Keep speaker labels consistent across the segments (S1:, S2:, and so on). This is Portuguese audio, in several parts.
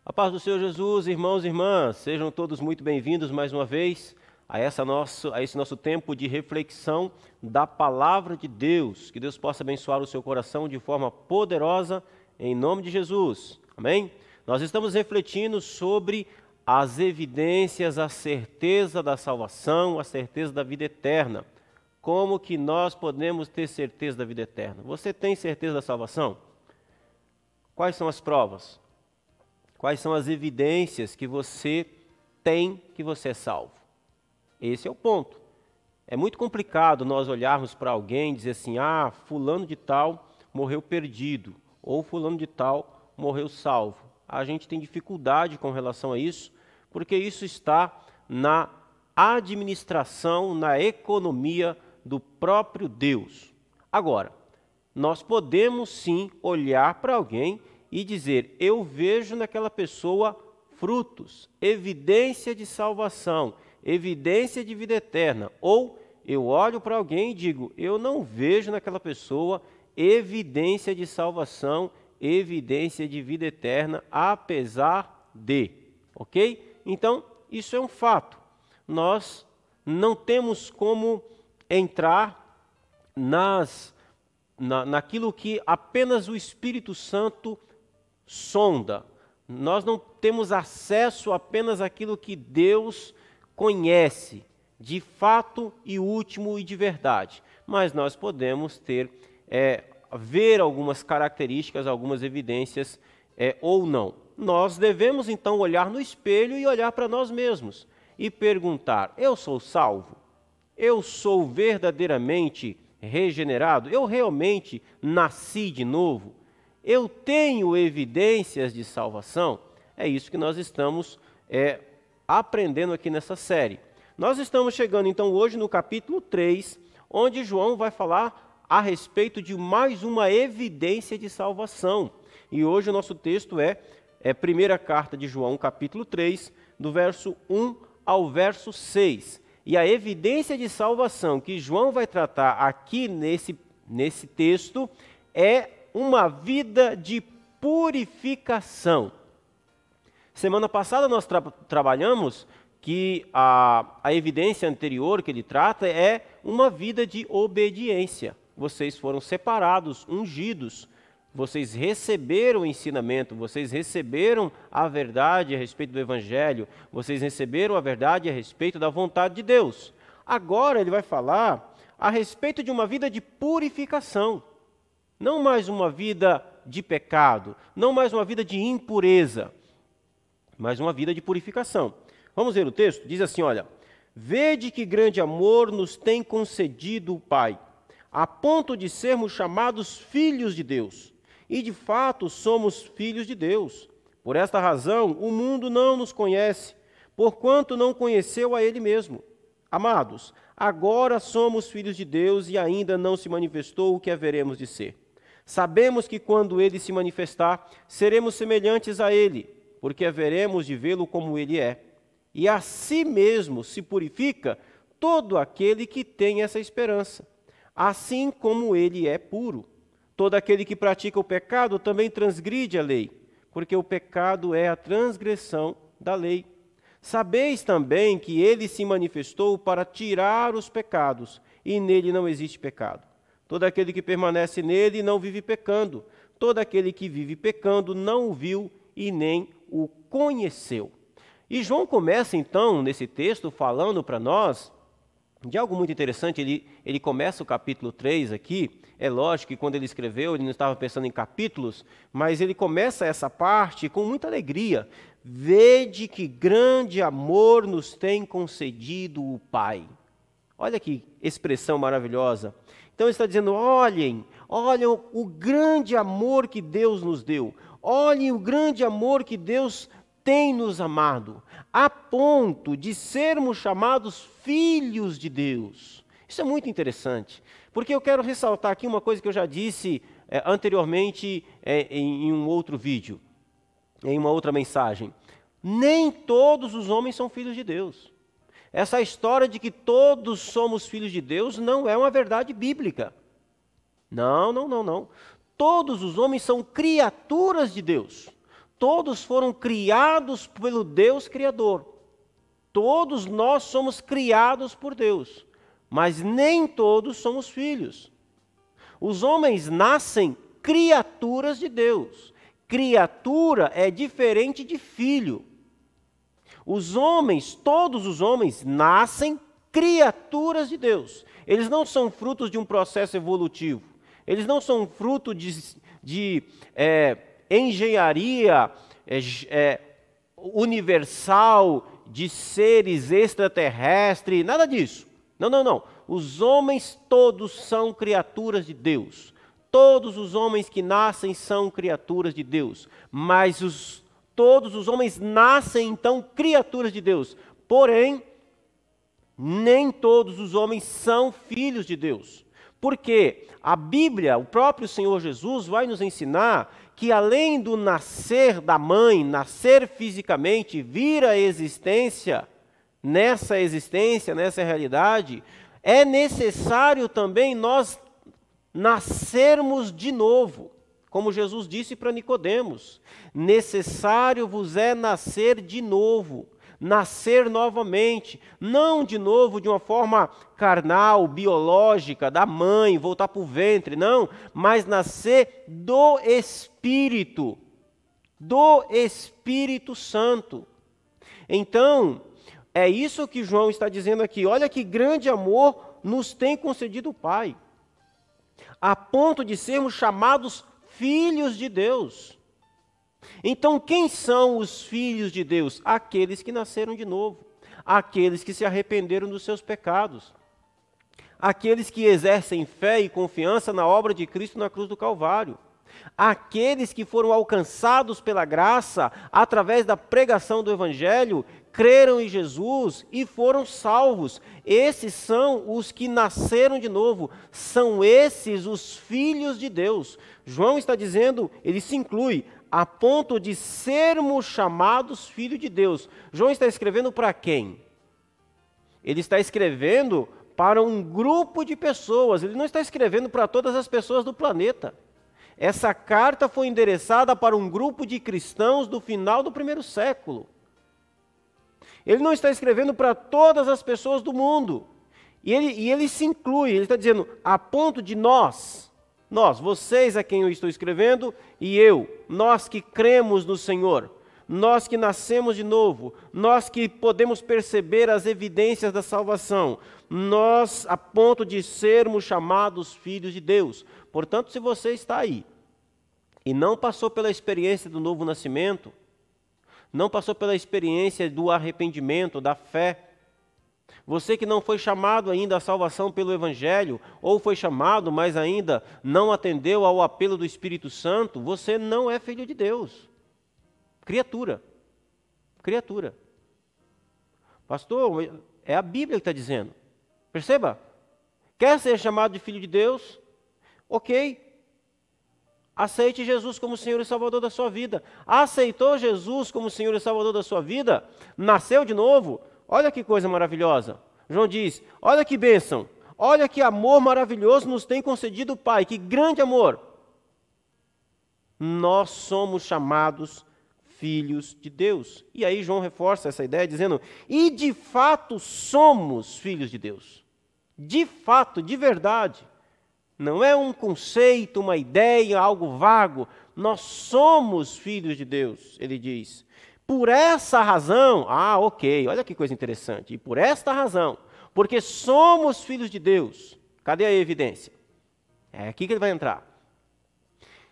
S1: A paz do Senhor Jesus, irmãos e irmãs, sejam todos muito bem-vindos mais uma vez a esse nosso tempo de reflexão da Palavra de Deus. Que Deus possa abençoar o seu coração de forma poderosa, em nome de Jesus. Amém? Nós estamos refletindo sobre as evidências, a certeza da salvação, a certeza da vida eterna. Como que nós podemos ter certeza da vida eterna? Você tem certeza da salvação? Quais são as provas? Quais são as evidências que você tem que você é salvo? Esse é o ponto. É muito complicado nós olharmos para alguém e dizer assim, fulano de tal morreu perdido, ou fulano de tal morreu salvo. A gente tem dificuldade com relação a isso, porque isso está na administração, na economia do próprio Deus. Agora, nós podemos sim olhar para alguém e dizer, eu vejo naquela pessoa frutos, evidência de salvação, evidência de vida eterna. Ou eu olho para alguém e digo, eu não vejo naquela pessoa evidência de salvação, evidência de vida eterna, apesar de. Ok? Então, isso é um fato. Nós não temos como entrar naquilo que apenas o Espírito Santo sonda. Nós não temos acesso apenas àquilo que Deus conhece, de fato e último e de verdade. Mas nós podemos ver algumas características, algumas evidências ou não. Nós devemos então olhar no espelho e olhar para nós mesmos e perguntar, eu sou salvo? Eu sou verdadeiramente regenerado? Eu realmente nasci de novo? Eu tenho evidências de salvação? É isso que nós estamos aprendendo aqui nessa série. Nós estamos chegando então hoje no capítulo 3, onde João vai falar a respeito de mais uma evidência de salvação. E hoje o nosso texto é primeira carta de João, capítulo 3, do verso 1 ao verso 6. E a evidência de salvação que João vai tratar aqui nesse texto é uma vida de purificação. Semana passada nós trabalhamos que a evidência anterior que ele trata é uma vida de obediência. Vocês foram separados, ungidos, vocês receberam o ensinamento, vocês receberam a verdade a respeito do Evangelho, vocês receberam a verdade a respeito da vontade de Deus. Agora ele vai falar a respeito de uma vida de purificação. Não mais uma vida de pecado, não mais uma vida de impureza, mas uma vida de purificação. Vamos ver o texto? Diz assim, olha, vede que grande amor nos tem concedido o Pai, a ponto de sermos chamados filhos de Deus. E de fato somos filhos de Deus. Por esta razão o mundo não nos conhece, porquanto não conheceu a Ele mesmo. Amados, agora somos filhos de Deus e ainda não se manifestou o que haveremos de ser. Sabemos que quando Ele se manifestar, seremos semelhantes a Ele, porque haveremos de vê-lo como Ele é. E a si mesmo se purifica todo aquele que tem essa esperança, assim como Ele é puro. Todo aquele que pratica o pecado também transgride a lei, porque o pecado é a transgressão da lei. Sabeis também que Ele se manifestou para tirar os pecados, e nele não existe pecado. Todo aquele que permanece nele não vive pecando. Todo aquele que vive pecando não o viu e nem o conheceu. E João começa então, nesse texto, falando para nós de algo muito interessante. Ele começa o capítulo 3 aqui. É lógico que quando ele escreveu, ele não estava pensando em capítulos, mas ele começa essa parte com muita alegria. Vede que grande amor nos tem concedido o Pai. Olha que expressão maravilhosa. Então ele está dizendo, olhem o grande amor que Deus nos deu. Olhem o grande amor que Deus tem nos amado, a ponto de sermos chamados filhos de Deus. Isso é muito interessante, porque eu quero ressaltar aqui uma coisa que eu já disse anteriormente em um outro vídeo, em uma outra mensagem. Nem todos os homens são filhos de Deus. Essa história de que todos somos filhos de Deus não é uma verdade bíblica. Não. Todos os homens são criaturas de Deus. todos foram criados pelo Deus Criador. Todos nós somos criados por Deus, mas nem todos somos filhos. Os homens nascem criaturas de Deus. Criatura é diferente de filho. Os homens, todos os homens, nascem criaturas de Deus. Eles não são frutos de um processo evolutivo. Eles não são fruto de engenharia universal, de seres extraterrestres, nada disso. Não, não, não. Os homens todos são criaturas de Deus. Todos os homens que nascem são criaturas de Deus. Mas todos os homens nascem, então, criaturas de Deus. Porém, nem todos os homens são filhos de Deus. Porque a Bíblia, o próprio Senhor Jesus, vai nos ensinar que além do nascer da mãe, nascer fisicamente, vir à existência, nessa realidade, é necessário também nós nascermos de novo. Como Jesus disse para Nicodemos, necessário vos é nascer de novo, nascer novamente, não de novo de uma forma carnal, biológica, da mãe, voltar para o ventre, não, mas nascer do Espírito Santo. Então, é isso que João está dizendo aqui, olha que grande amor nos tem concedido o Pai, a ponto de sermos chamados filhos de Deus. Então, quem são os filhos de Deus? Aqueles que nasceram de novo, aqueles que se arrependeram dos seus pecados, aqueles que exercem fé e confiança na obra de Cristo na cruz do Calvário, aqueles que foram alcançados pela graça através da pregação do Evangelho, creram em Jesus e foram salvos. Esses são os que nasceram de novo, são esses os filhos de Deus. João está dizendo, ele se inclui, a ponto de sermos chamados filhos de Deus. João está escrevendo para quem? Ele está escrevendo para um grupo de pessoas, ele não está escrevendo para todas as pessoas do planeta. Essa carta foi endereçada para um grupo de cristãos do final do primeiro século. Ele não está escrevendo para todas as pessoas do mundo. E ele se inclui, ele está dizendo, a ponto de nós, vocês a quem eu estou escrevendo, e eu, nós que cremos no Senhor, nós que nascemos de novo, nós que podemos perceber as evidências da salvação, nós a ponto de sermos chamados filhos de Deus. Portanto, se você está aí e não passou pela experiência do novo nascimento, não passou pela experiência do arrependimento, da fé, você que não foi chamado ainda à salvação pelo Evangelho, ou foi chamado, mas ainda não atendeu ao apelo do Espírito Santo, você não é filho de Deus. Criatura. Pastor, é a Bíblia que está dizendo. Perceba? Quer ser chamado de filho de Deus? Ok. Aceite Jesus como Senhor e Salvador da sua vida. Aceitou Jesus como Senhor e Salvador da sua vida? Nasceu de novo? Olha que coisa maravilhosa. João diz, olha que bênção. Olha que amor maravilhoso nos tem concedido o Pai. Que grande amor. Nós somos chamados filhos de Deus. E aí João reforça essa ideia dizendo, e de fato somos filhos de Deus. De fato, de verdade. Não é um conceito, uma ideia, algo vago. Nós somos filhos de Deus, ele diz. Por essa razão, ok, olha que coisa interessante. E por esta razão, porque somos filhos de Deus. Cadê a evidência? É aqui que ele vai entrar.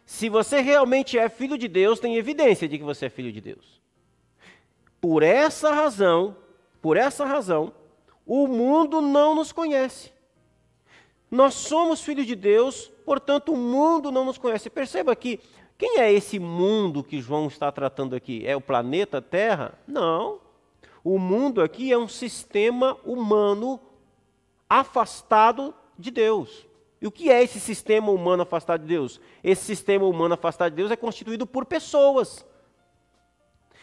S1: Se você realmente é filho de Deus, tem evidência de que você é filho de Deus. Por essa razão, o mundo não nos conhece. Nós somos filhos de Deus, portanto o mundo não nos conhece. Perceba que, quem é esse mundo que João está tratando aqui? É o planeta Terra? Não. O mundo aqui é um sistema humano afastado de Deus. E o que é esse sistema humano afastado de Deus? Esse sistema humano afastado de Deus é constituído por pessoas.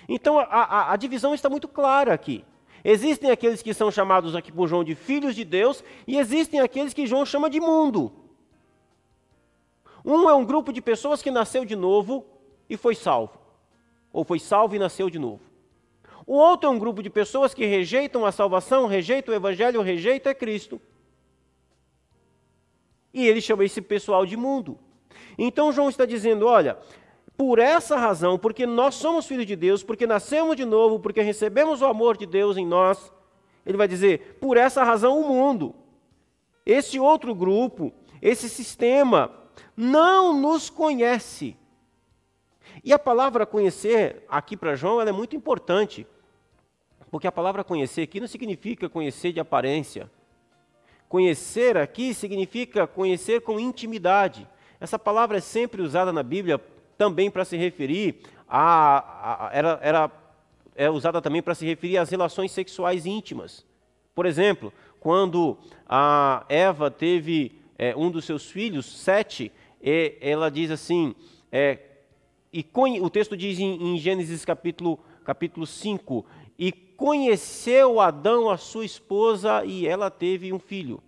S1: Então a divisão está muito clara aqui. Existem aqueles que são chamados aqui por João de filhos de Deus, e existem aqueles que João chama de mundo. Um é um grupo de pessoas que nasceu de novo e foi salvo. ou foi salvo e nasceu de novo. O outro é um grupo de pessoas que rejeitam a salvação, rejeitam o evangelho, rejeitam Cristo. E ele chama esse pessoal de mundo. Então João está dizendo, olha, por essa razão, porque nós somos filhos de Deus, porque nascemos de novo, porque recebemos o amor de Deus em nós, ele vai dizer, por essa razão o mundo, esse outro grupo, esse sistema, não nos conhece. E a palavra conhecer, aqui para João, ela é muito importante, porque a palavra conhecer aqui não significa conhecer de aparência. Conhecer aqui significa conhecer com intimidade. Essa palavra é sempre usada na Bíblia também para se referir é usada também para se referir às relações sexuais íntimas. Por exemplo, quando a Eva teve um dos seus filhos, Sete, ela diz assim, o texto diz em Gênesis capítulo 5, e conheceu Adão a sua esposa e ela teve um filho.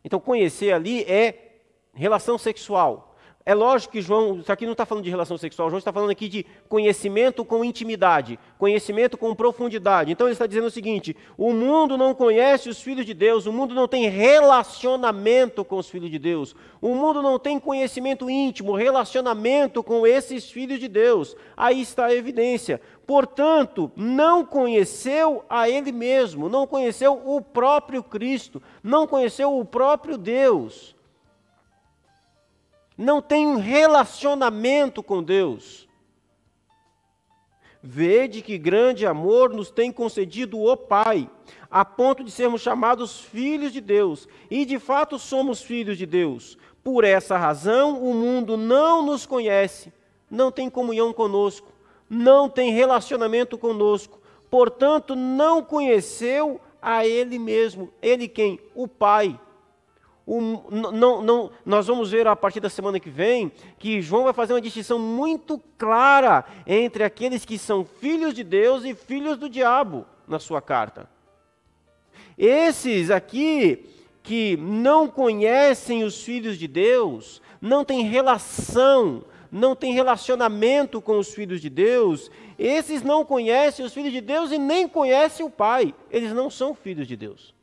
S1: Então conhecer ali é relação sexual. É lógico que João, isso aqui não está falando de relação sexual, João está falando aqui de conhecimento com intimidade, conhecimento com profundidade. Então ele está dizendo o seguinte, o mundo não conhece os filhos de Deus, o mundo não tem relacionamento com os filhos de Deus, o mundo não tem conhecimento íntimo, relacionamento com esses filhos de Deus. Aí está a evidência. Portanto, não conheceu a Ele mesmo, não conheceu o próprio Cristo, não conheceu o próprio Deus. Não tem um relacionamento com Deus. Vede que grande amor nos tem concedido o Pai, a ponto de sermos chamados filhos de Deus. E de fato somos filhos de Deus. Por essa razão o mundo não nos conhece, não tem comunhão conosco, não tem relacionamento conosco. Portanto, não conheceu a Ele mesmo. Ele quem? O Pai. Nós vamos ver a partir da semana que vem que João vai fazer uma distinção muito clara entre aqueles que são filhos de Deus e filhos do diabo na sua carta. Esses aqui que não conhecem os filhos de Deus, não têm relação, não têm relacionamento com os filhos de Deus, esses não conhecem os filhos de Deus e nem conhecem o Pai. Eles não são filhos de Deus.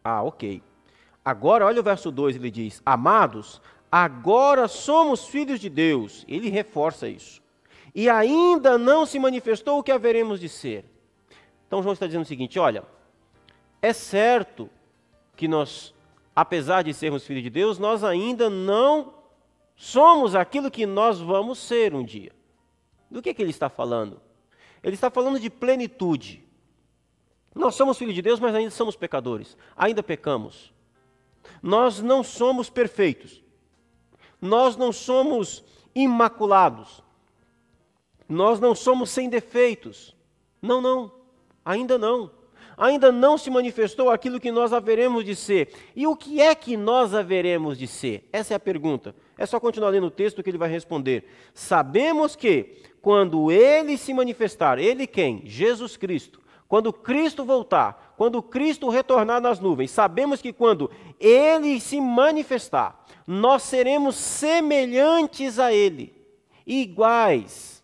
S1: Ok. Agora, olha o verso 2, ele diz, amados, agora somos filhos de Deus. Ele reforça isso. E ainda não se manifestou o que haveremos de ser. Então, João está dizendo o seguinte, olha, é certo que nós, apesar de sermos filhos de Deus, nós ainda não somos aquilo que nós vamos ser um dia. Do que ele está falando? Ele está falando de plenitude. Nós somos filhos de Deus, mas ainda somos pecadores. Ainda pecamos. Nós não somos perfeitos. Nós não somos imaculados. Nós não somos sem defeitos. Não. Ainda não. Ainda não se manifestou aquilo que nós haveremos de ser. E o que é que nós haveremos de ser? Essa é a pergunta. É só continuar lendo o texto que ele vai responder. Sabemos que, quando Ele se manifestar, Ele quem? Jesus Cristo. Quando Cristo voltar, quando Cristo retornar nas nuvens, sabemos que quando Ele se manifestar, nós seremos semelhantes a Ele, iguais,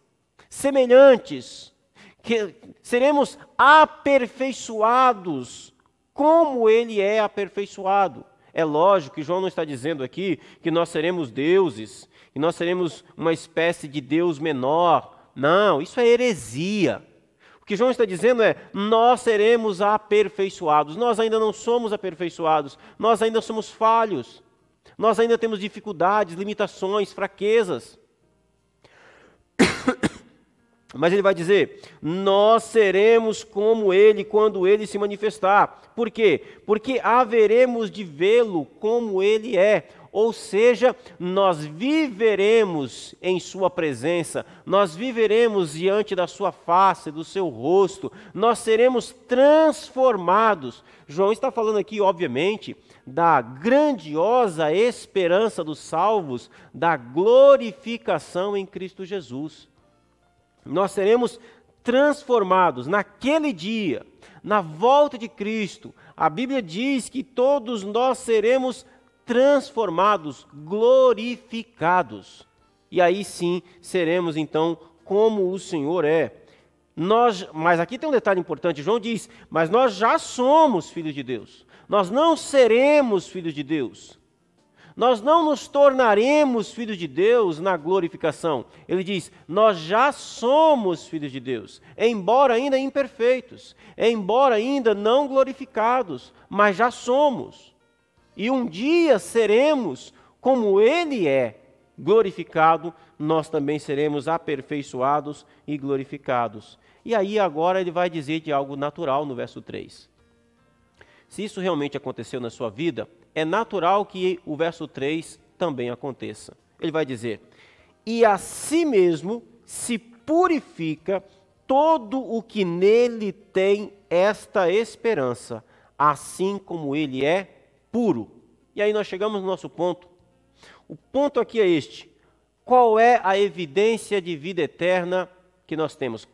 S1: semelhantes, que seremos aperfeiçoados, como Ele é aperfeiçoado. É lógico que João não está dizendo aqui que nós seremos deuses, que nós seremos uma espécie de Deus menor. Não, isso é heresia. O que João está dizendo é, nós seremos aperfeiçoados. Nós ainda não somos aperfeiçoados, nós ainda somos falhos. Nós ainda temos dificuldades, limitações, fraquezas. Mas ele vai dizer, nós seremos como Ele quando Ele se manifestar. Por quê? Porque haveremos de vê-lo como Ele é. Ou seja, nós viveremos em sua presença, nós viveremos diante da sua face, do seu rosto, nós seremos transformados. João está falando aqui, obviamente, da grandiosa esperança dos salvos, da glorificação em Cristo Jesus. Nós seremos transformados naquele dia, na volta de Cristo. A Bíblia diz que todos nós seremos transformados, glorificados. E aí sim seremos então como o Senhor é. Mas aqui tem um detalhe importante, João diz, mas nós já somos filhos de Deus. Nós não seremos filhos de Deus. Nós não nos tornaremos filhos de Deus na glorificação. Ele diz, nós já somos filhos de Deus, embora ainda imperfeitos, embora ainda não glorificados, mas já somos. E um dia seremos como Ele é glorificado, nós também seremos aperfeiçoados e glorificados. E aí agora ele vai dizer de algo natural no verso 3. Se isso realmente aconteceu na sua vida, é natural que o verso 3 também aconteça. Ele vai dizer, e a si mesmo se purifica todo o que nele tem esta esperança, assim como ele é puro. E aí nós chegamos no nosso ponto. O ponto aqui é este. Qual é a evidência de vida eterna que nós temos?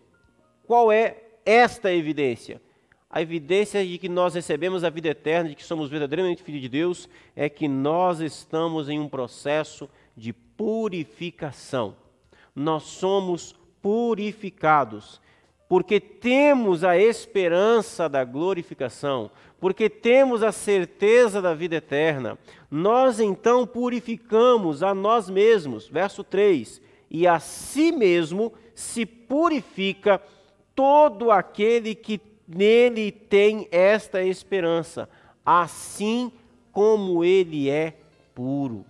S1: Qual é esta evidência? A evidência de que nós recebemos a vida eterna, de que somos verdadeiramente filhos de Deus, é que nós estamos em um processo de purificação. Nós somos purificados, porque temos a esperança da glorificação, porque temos a certeza da vida eterna. Nós então purificamos a nós mesmos. Verso 3, e a si mesmo se purifica todo aquele que nele tem esta esperança, assim como ele é puro.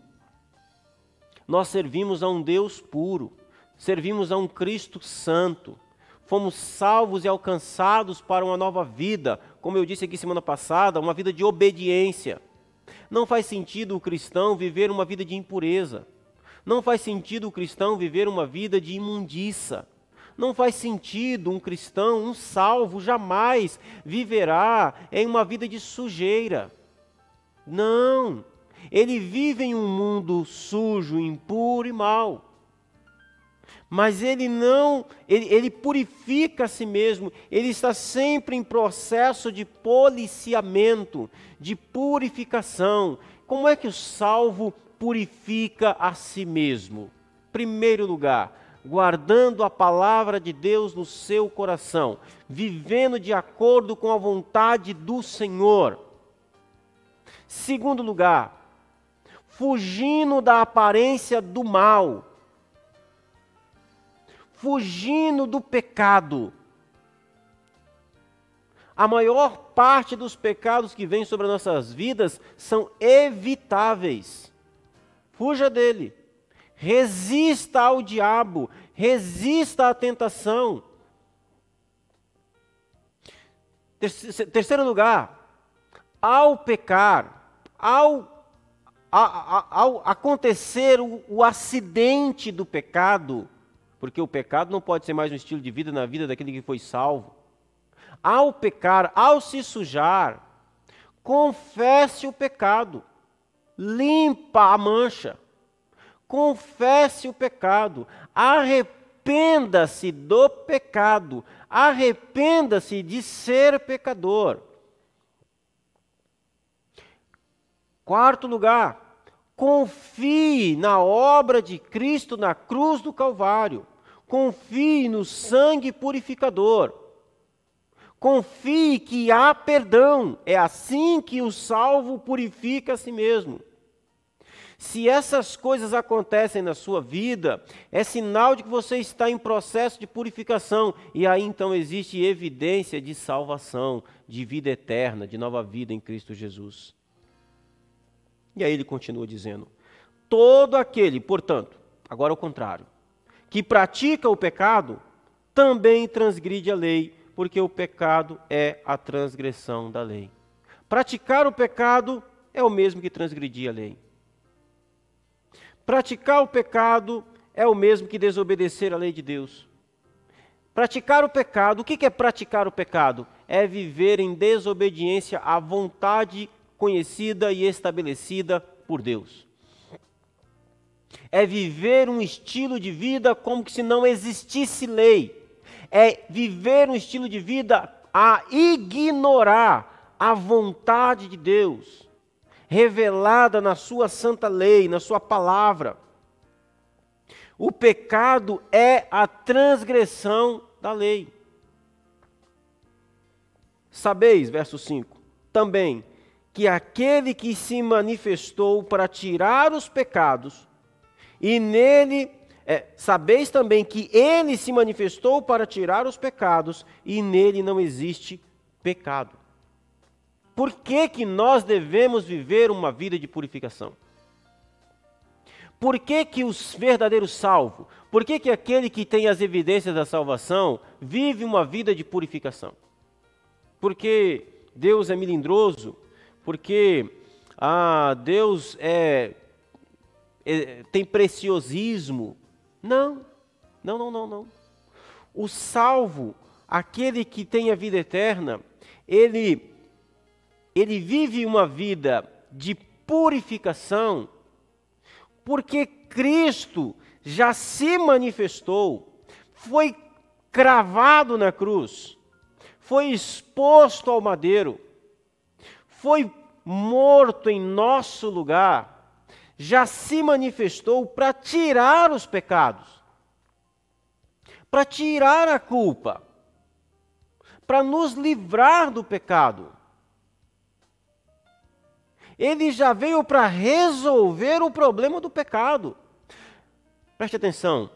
S1: Nós servimos a um Deus puro, servimos a um Cristo santo, fomos salvos e alcançados para uma nova vida, como eu disse aqui semana passada, uma vida de obediência. Não faz sentido o cristão viver uma vida de impureza, não faz sentido o cristão viver uma vida de imundiça. Não faz sentido um cristão, um salvo, jamais viverá em uma vida de sujeira. Não, ele vive em um mundo sujo, impuro e mau. Mas ele purifica a si mesmo, ele está sempre em processo de policiamento, de purificação. Como é que o salvo purifica a si mesmo? Primeiro lugar, guardando a palavra de Deus no seu coração, vivendo de acordo com a vontade do Senhor. Segundo lugar, fugindo da aparência do mal, fugindo do pecado. A maior parte dos pecados que vêm sobre as nossas vidas são evitáveis. Fuja dele. Resista ao diabo, resista à tentação. Terceiro lugar, ao pecar, ao acontecer o acidente do pecado, porque o pecado não pode ser mais um estilo de vida na vida daquele que foi salvo. Ao pecar, ao se sujar, confesse o pecado, limpa a mancha. Confesse o pecado, arrependa-se do pecado, arrependa-se de ser pecador. Quarto lugar, confie na obra de Cristo na cruz do Calvário, confie no sangue purificador, confie que há perdão, é assim que o salvo purifica a si mesmo. Se essas coisas acontecem na sua vida, é sinal de que você está em processo de purificação. E aí então existe evidência de salvação, de vida eterna, de nova vida em Cristo Jesus. E aí ele continua dizendo, todo aquele, portanto, agora ao contrário, que pratica o pecado, também transgride a lei, porque o pecado é a transgressão da lei. Praticar o pecado é o mesmo que transgredir a lei. Praticar o pecado é o mesmo que desobedecer à lei de Deus. Praticar o pecado, o que é praticar o pecado? É viver em desobediência à vontade conhecida e estabelecida por Deus. É viver um estilo de vida como se não existisse lei. É viver um estilo de vida a ignorar a vontade de Deus, revelada na sua santa lei, na sua palavra. O pecado é a transgressão da lei. Sabeis, verso 5, também, que aquele que se manifestou para tirar os pecados, e nele, sabeis também que ele se manifestou para tirar os pecados, e nele não existe pecado. Por que que nós devemos viver uma vida de purificação? Por que que os verdadeiros salvos, por que que aquele que tem as evidências da salvação vive uma vida de purificação? Porque Deus é melindroso? Porque Deus tem preciosismo? Não. O salvo, aquele que tem a vida eterna, ele vive uma vida de purificação, porque Cristo já se manifestou, foi cravado na cruz, foi exposto ao madeiro, foi morto em nosso lugar, já se manifestou para tirar os pecados, para tirar a culpa, para nos livrar do pecado. Ele já veio para resolver o problema do pecado. Preste atenção,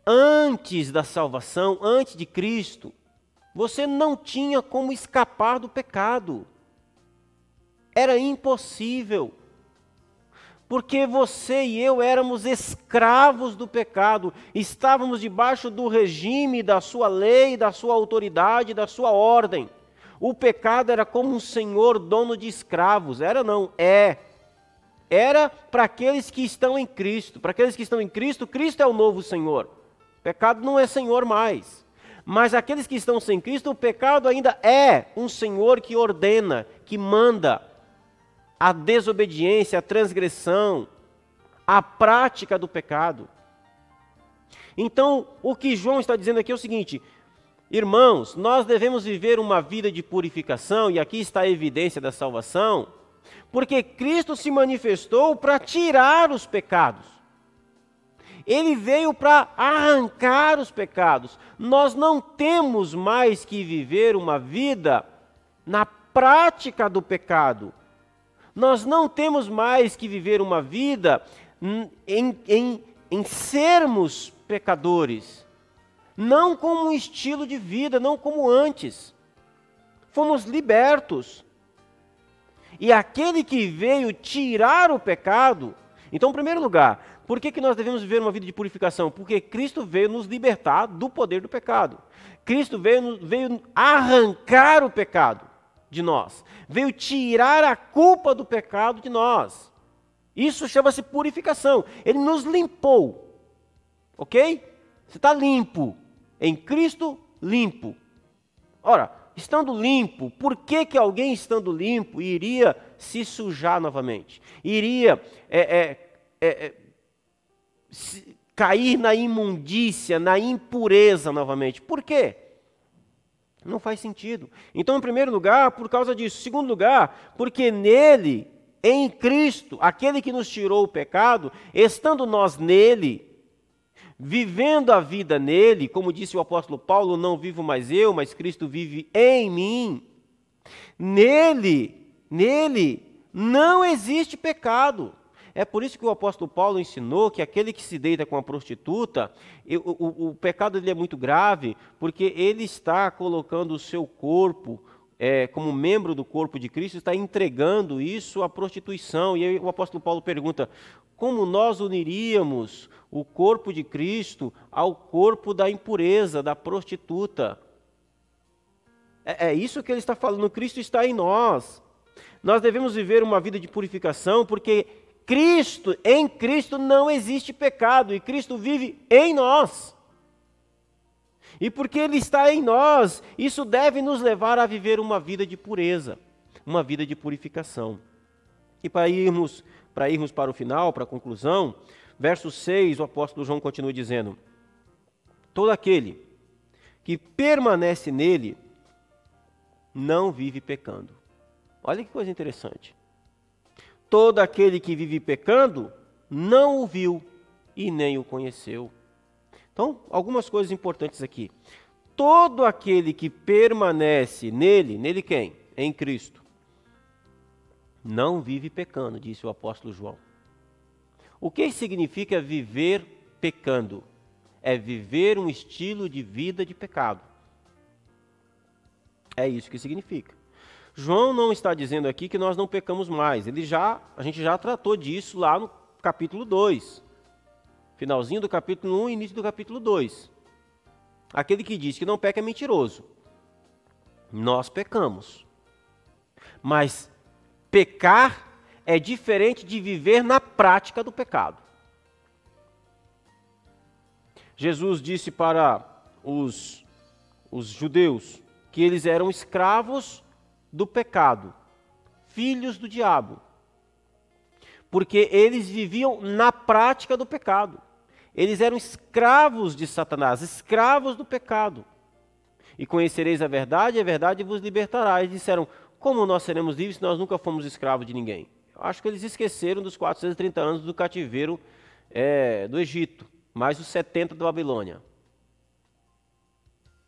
S1: antes da salvação, antes de Cristo, você não tinha como escapar do pecado. Era impossível. Porque você e eu éramos escravos do pecado, estávamos debaixo do regime da sua lei, da sua autoridade, da sua ordem. O pecado era como um senhor dono de escravos. Era não, é. Era para aqueles que estão em Cristo. Para aqueles que estão em Cristo, Cristo é o novo Senhor. O pecado não é Senhor mais. Mas aqueles que estão sem Cristo, o pecado ainda é um Senhor que ordena, que manda. A desobediência, a transgressão, a prática do pecado. Então, o que João está dizendo aqui é o seguinte: irmãos, nós devemos viver uma vida de purificação, e aqui está a evidência da salvação, porque Cristo se manifestou para tirar os pecados. Ele veio para arrancar os pecados. Nós não temos mais que viver uma vida na prática do pecado. Nós não temos mais que viver uma vida em sermos pecadores. Não como um estilo de vida, não como antes. Fomos libertos. E aquele que veio tirar o pecado... Então, em primeiro lugar, por que nós devemos viver uma vida de purificação? Porque Cristo veio nos libertar do poder do pecado. Cristo veio arrancar o pecado de nós. Veio tirar a culpa do pecado de nós. Isso chama-se purificação. Ele nos limpou. Ok? Você está limpo. Em Cristo, limpo. Ora, estando limpo, por que alguém estando limpo iria se sujar novamente? Iria cair na imundícia, na impureza novamente? Por quê? Não faz sentido. Então, em primeiro lugar, por causa disso. Em segundo lugar, porque nele, em Cristo, aquele que nos tirou o pecado, estando nós nele, vivendo a vida nele, como disse o apóstolo Paulo, não vivo mais eu, mas Cristo vive em mim. Nele não existe pecado. É por isso que o apóstolo Paulo ensinou que aquele que se deita com a prostituta, o pecado dele é muito grave, porque ele está colocando o seu corpo, como membro do corpo de Cristo, está entregando isso à prostituição. E aí o apóstolo Paulo pergunta: como nós uniríamos o corpo de Cristo ao corpo da impureza, da prostituta? É isso que ele está falando. Cristo está em nós. Nós devemos viver uma vida de purificação, porque em Cristo não existe pecado, e Cristo vive em nós. E porque Ele está em nós, isso deve nos levar a viver uma vida de pureza, uma vida de purificação. E para irmos para o final, para a conclusão, verso 6, o apóstolo João continua dizendo: todo aquele que permanece nele não vive pecando. Olha que coisa interessante. Todo aquele que vive pecando não o viu, e nem o conheceu. Então, algumas coisas importantes aqui. Todo aquele que permanece nele, nele quem? Em Cristo, não vive pecando, disse o apóstolo João. O que significa viver pecando? É viver um estilo de vida de pecado. É isso que significa. João não está dizendo aqui que nós não pecamos mais. A gente já tratou disso lá no capítulo 2. Finalzinho do capítulo 1 e início do capítulo 2. Aquele que diz que não peca é mentiroso. Nós pecamos. Mas pecar é diferente de viver na prática do pecado. Jesus disse para os judeus que eles eram escravos do pecado, filhos do diabo, porque eles viviam na prática do pecado. Eles eram escravos de Satanás, escravos do pecado. E conhecereis a verdade vos libertará. Eles disseram, como nós seremos livres se nós nunca fomos escravos de ninguém? Eu acho que eles esqueceram dos 430 anos do cativeiro do Egito, mais os 70 da Babilônia.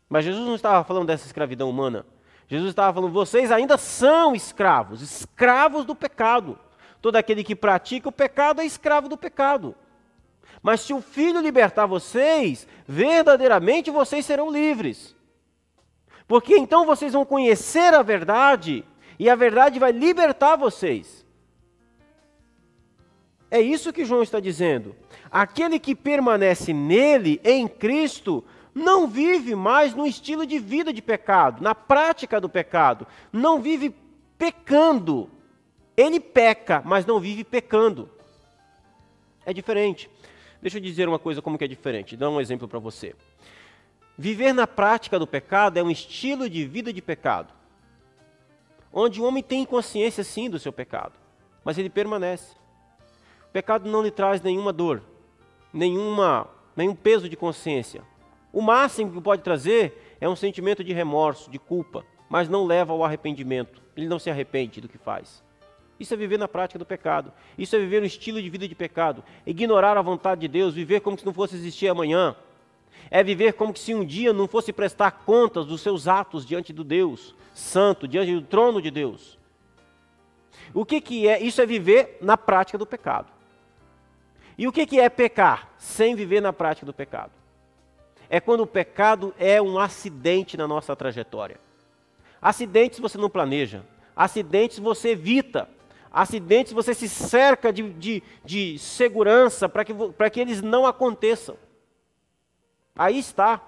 S1: Mas Jesus não estava falando dessa escravidão humana. Jesus estava falando, vocês ainda são escravos, escravos do pecado. Todo aquele que pratica o pecado é escravo do pecado. Mas se o Filho libertar vocês, verdadeiramente vocês serão livres. Porque então vocês vão conhecer a verdade, e a verdade vai libertar vocês. É isso que João está dizendo. Aquele que permanece nele, em Cristo, não vive mais no estilo de vida de pecado, na prática do pecado. Não vive pecando. Ele peca, mas não vive pecando. É diferente. Deixa eu dizer uma coisa como que é diferente. Dá um exemplo para você. Viver na prática do pecado é um estilo de vida de pecado, onde o homem tem consciência sim do seu pecado, mas ele permanece. O pecado não lhe traz nenhuma dor, nenhum peso de consciência. O máximo que pode trazer é um sentimento de remorso, de culpa, mas não leva ao arrependimento. Ele não se arrepende do que faz. Isso é viver na prática do pecado. Isso é viver um estilo de vida de pecado. Ignorar a vontade de Deus, viver como se não fosse existir amanhã. É viver como se um dia não fosse prestar contas dos seus atos diante do Deus Santo, diante do trono de Deus. O que é? Isso é viver na prática do pecado. E o que é pecar sem viver na prática do pecado? É quando o pecado é um acidente na nossa trajetória. Acidentes você não planeja. Acidentes você evita. Acidentes você se cerca de segurança para que eles não aconteçam. Aí está.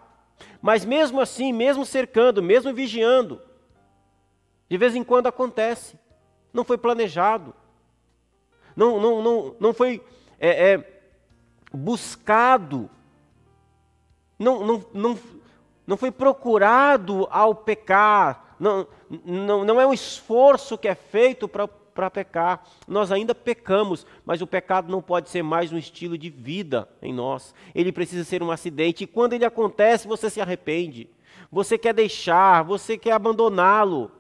S1: Mas mesmo assim, mesmo cercando, mesmo vigiando, de vez em quando acontece. Não foi planejado. Não foi buscado. Não foi procurado ao pecar. Não é um esforço que é feito para pecar. Nós ainda pecamos, mas o pecado não pode ser mais um estilo de vida em nós. Ele precisa ser um acidente. E quando ele acontece, você se arrepende. Você quer deixar, você quer abandoná-lo.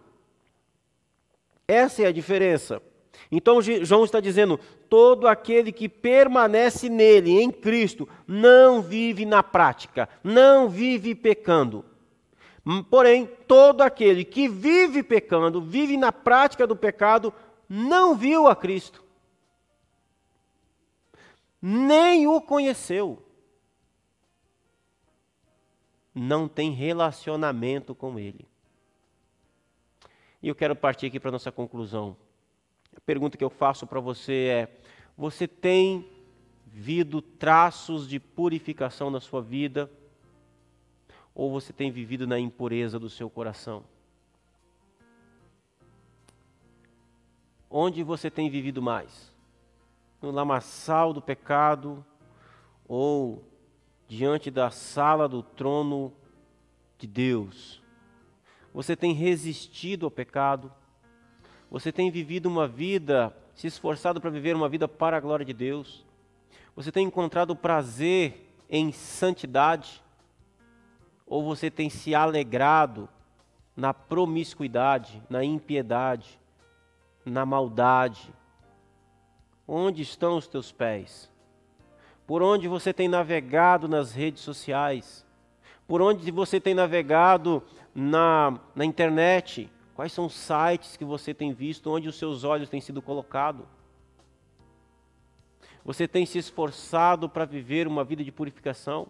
S1: Essa é a diferença. Então João está dizendo, todo aquele que permanece nele, em Cristo, não vive na prática, não vive pecando. Porém, todo aquele que vive pecando, vive na prática do pecado, não viu a Cristo, nem o conheceu, não tem relacionamento com Ele. E eu quero partir aqui para a nossa conclusão. A pergunta que eu faço para você é, você tem vivido traços de purificação na sua vida, ou você tem vivido na impureza do seu coração? Onde você tem vivido mais? No lamaçal do pecado ou diante da sala do trono de Deus? Você tem resistido ao pecado? Você tem vivido uma vida, se esforçado para viver uma vida para a glória de Deus? Você tem encontrado prazer em santidade? Ou você tem se alegrado na promiscuidade, na impiedade, na maldade? Onde estão os teus pés? por onde você tem navegado nas redes sociais, por onde você tem navegado na internet, quais são os sites que você tem visto, onde os seus olhos têm sido colocados. Você tem se esforçado para viver uma vida de purificação?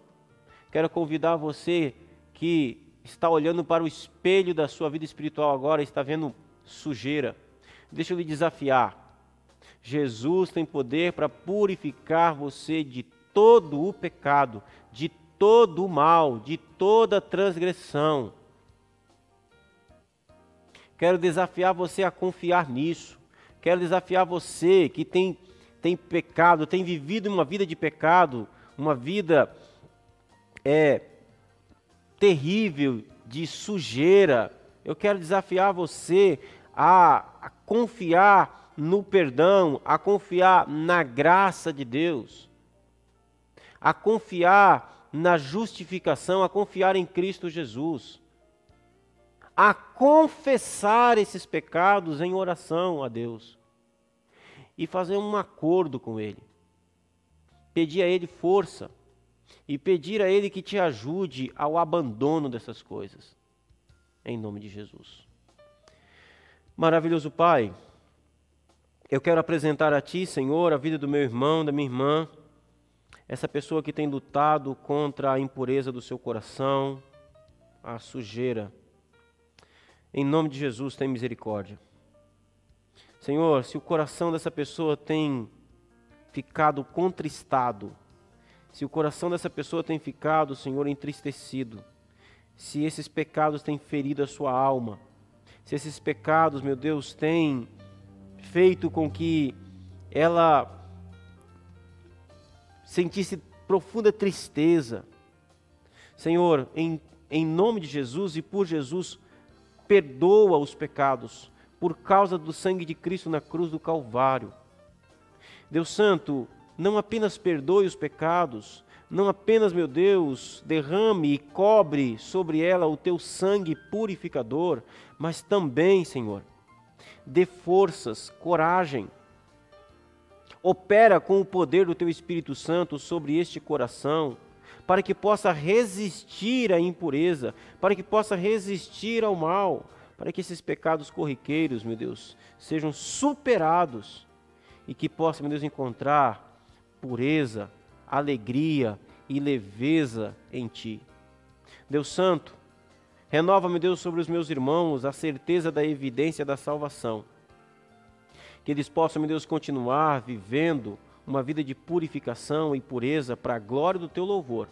S1: Quero convidar você que está olhando para o espelho da sua vida espiritual agora e está vendo sujeira. Deixa eu lhe desafiar. Jesus tem poder para purificar você de todo o pecado, de todo o mal, de toda transgressão. Quero desafiar você a confiar nisso. Quero desafiar você que tem pecado, tem vivido uma vida de pecado, uma vida terrível, de sujeira. Eu quero desafiar você a confiar no perdão, a confiar na graça de Deus, a confiar na justificação, a confiar em Cristo Jesus, a confessar esses pecados em oração a Deus e fazer um acordo com Ele, pedir a Ele força e pedir a Ele que te ajude ao abandono dessas coisas, em nome de Jesus. Maravilhoso Pai, eu quero apresentar a Ti, Senhor, a vida do meu irmão, da minha irmã, essa pessoa que tem lutado contra a impureza do seu coração, a sujeira. Em nome de Jesus, tem misericórdia. Senhor, se o coração dessa pessoa tem ficado contristado, se o coração dessa pessoa tem ficado, Senhor, entristecido, se esses pecados têm ferido a sua alma, se esses pecados, meu Deus, têm feito com que ela sentisse profunda tristeza, Senhor, em nome de Jesus e por Jesus, perdoa os pecados por causa do sangue de Cristo na cruz do Calvário. Deus Santo, não apenas perdoe os pecados, não apenas, meu Deus, derrame e cobre sobre ela o teu sangue purificador, mas também, Senhor, dê forças, coragem. Opera com o poder do teu Espírito Santo sobre este coração, para que possa resistir à impureza, para que possa resistir ao mal, para que esses pecados corriqueiros, meu Deus, sejam superados e que possa, meu Deus, encontrar pureza, alegria e leveza em Ti. Deus Santo, renova, meu Deus, sobre os meus irmãos a certeza da evidência da salvação. Que eles possam, meu Deus, continuar vivendo uma vida de purificação e pureza para a glória do Teu louvor.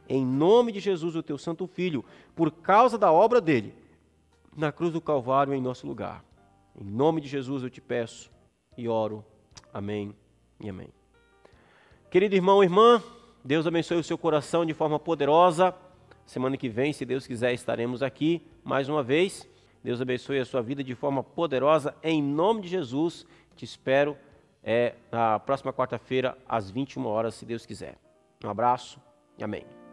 S1: Em nome de Jesus, o Teu Santo Filho, por causa da obra dEle, na cruz do Calvário em nosso lugar. Em nome de Jesus eu te peço e oro. Amém e amém. Querido irmão e irmã, Deus abençoe o seu coração de forma poderosa. Semana que vem, se Deus quiser, estaremos aqui mais uma vez. Deus abençoe a sua vida de forma poderosa. Em nome de Jesus, te espero na próxima quarta-feira, às 21 horas, se Deus quiser. Um abraço e amém.